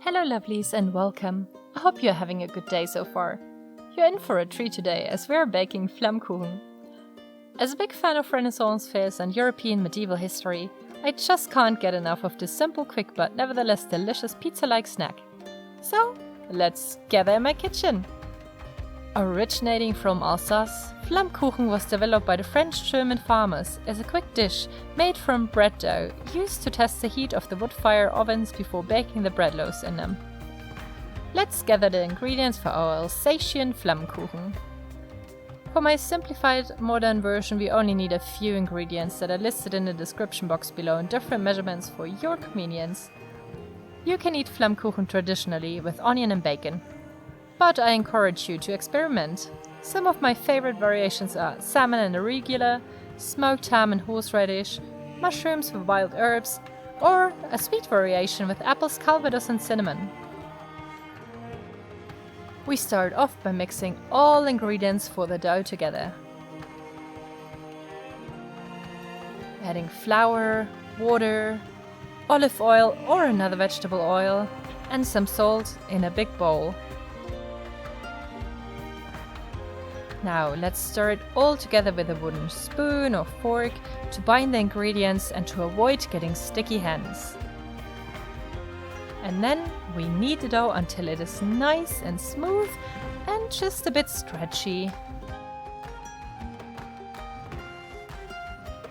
Hello lovelies and welcome. I hope you're having a good day so far. You're in for a treat today as we're baking Flammkuchen. As a big fan of Renaissance fairs and European medieval history, I just can't get enough of this simple, quick but nevertheless delicious pizza-like snack. So, let's gather in my kitchen! Originating from Alsace, Flammkuchen was developed by the French-German farmers as a quick dish made from bread dough used to test the heat of the wood-fire ovens before baking the bread loaves in them. Let's gather the ingredients for our Alsatian Flammkuchen. For my simplified modern version, we only need a few ingredients that are listed in the description box below in different measurements for your convenience. You can eat Flammkuchen traditionally with onion and bacon, but I encourage you to experiment. Some of my favorite variations are salmon and arugula, smoked ham and horseradish, mushrooms with wild herbs, or a sweet variation with apples, calvados and cinnamon. We start off by mixing all ingredients for the dough together. Adding flour, water, olive oil or another vegetable oil, and some salt in a big bowl. Now let's stir it all together with a wooden spoon or fork to bind the ingredients and to avoid getting sticky hands. And then we knead the dough until it is nice and smooth and just a bit stretchy.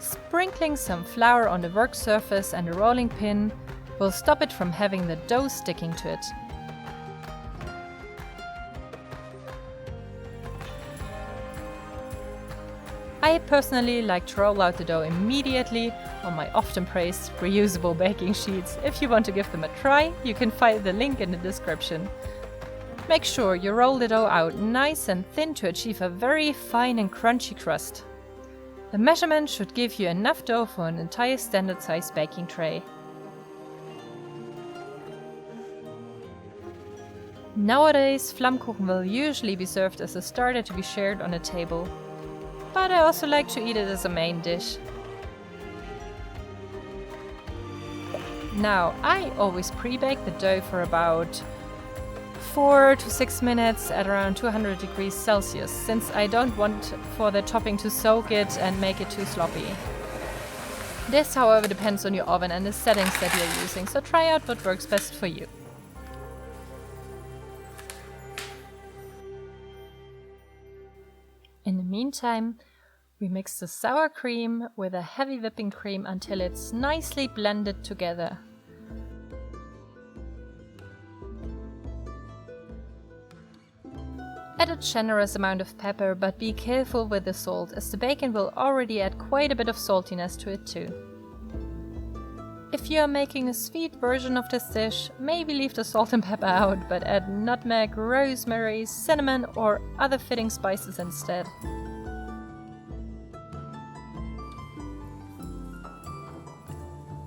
Sprinkling some flour on the work surface and a rolling pin will stop it from having the dough sticking to it. I personally like to roll out the dough immediately on my often praised reusable baking sheets. If you want to give them a try, you can find the link in the description. Make sure you roll the dough out nice and thin to achieve a very fine and crunchy crust. The measurement should give you enough dough for an entire standard size baking tray. Nowadays, Flammkuchen will usually be served as a starter to be shared on a table. But I also like to eat it as a main dish. Now, I always pre-bake the dough for about 4 to 6 minutes at around 200 degrees Celsius, since I don't want for the topping to soak it and make it too sloppy. This, however, depends on your oven and the settings that you're using, so try out what works best for you. In the meantime, we mix the sour cream with a heavy whipping cream until it's nicely blended together. Add a generous amount of pepper, but be careful with the salt, as the bacon will already add quite a bit of saltiness to it too. If you are making a sweet version of this dish, maybe leave the salt and pepper out, but add nutmeg, rosemary, cinnamon or other fitting spices instead.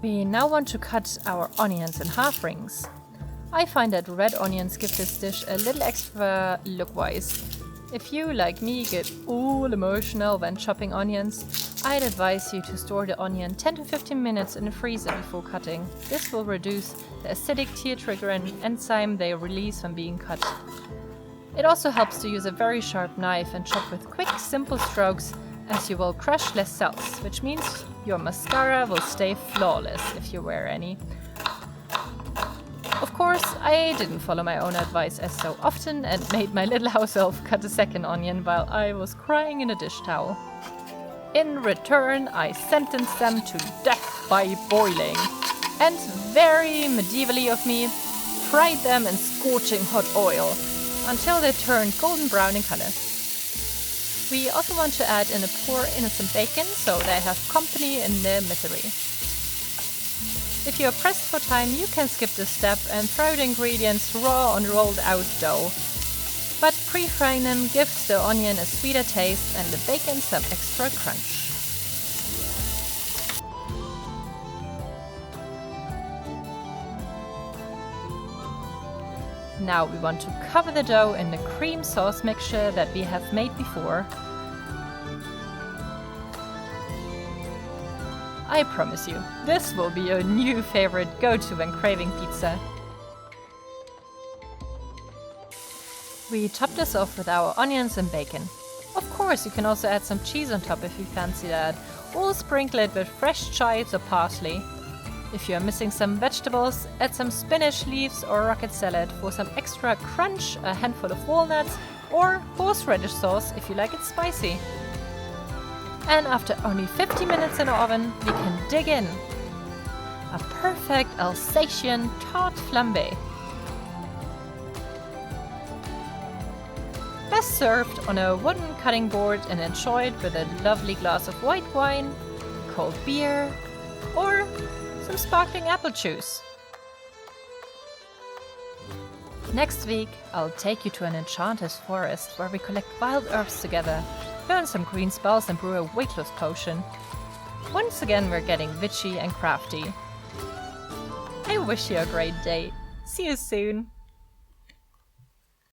We now want to cut our onions in half rings. I find that red onions give this dish a little extra look-wise. If you, like me, get all emotional when chopping onions, I'd advise you to store the onion 10 to 15 minutes in the freezer before cutting. This will reduce the acidic tear-triggering enzyme they release when being cut. It also helps to use a very sharp knife and chop with quick, simple strokes, as you will crush less cells, which means your mascara will stay flawless if you wear any. Of course, I didn't follow my own advice as so often and made my little house elf cut a second onion while I was crying in a dish towel. In return, I sentenced them to death by boiling, and very medievally of me, fried them in scorching hot oil until they turned golden brown in color. We also want to add in a poor innocent bacon so they have company in their misery. If you are pressed for time, you can skip this step and throw the ingredients raw on rolled out dough. But pre-frying them gives the onion a sweeter taste and the bacon some extra crunch. Now we want to cover the dough in the cream sauce mixture that we have made before. I promise you, this will be your new favorite go-to when craving pizza. We top this off with our onions and bacon. Of course, you can also add some cheese on top if you fancy that, or sprinkle it with fresh chives or parsley. If you are missing some vegetables, add some spinach leaves or rocket salad for some extra crunch, a handful of walnuts, or horseradish sauce if you like it spicy. And after only 50 minutes in the oven, we can dig in. A perfect Alsatian Tarte Flambée. Best served on a wooden cutting board and enjoyed with a lovely glass of white wine, cold beer, or some sparkling apple juice. Next week, I'll take you to an enchanter's forest where we collect wild herbs together, burn some green spells and brew a weight loss potion. Once again, we're getting witchy and crafty. I wish you a great day. See you soon!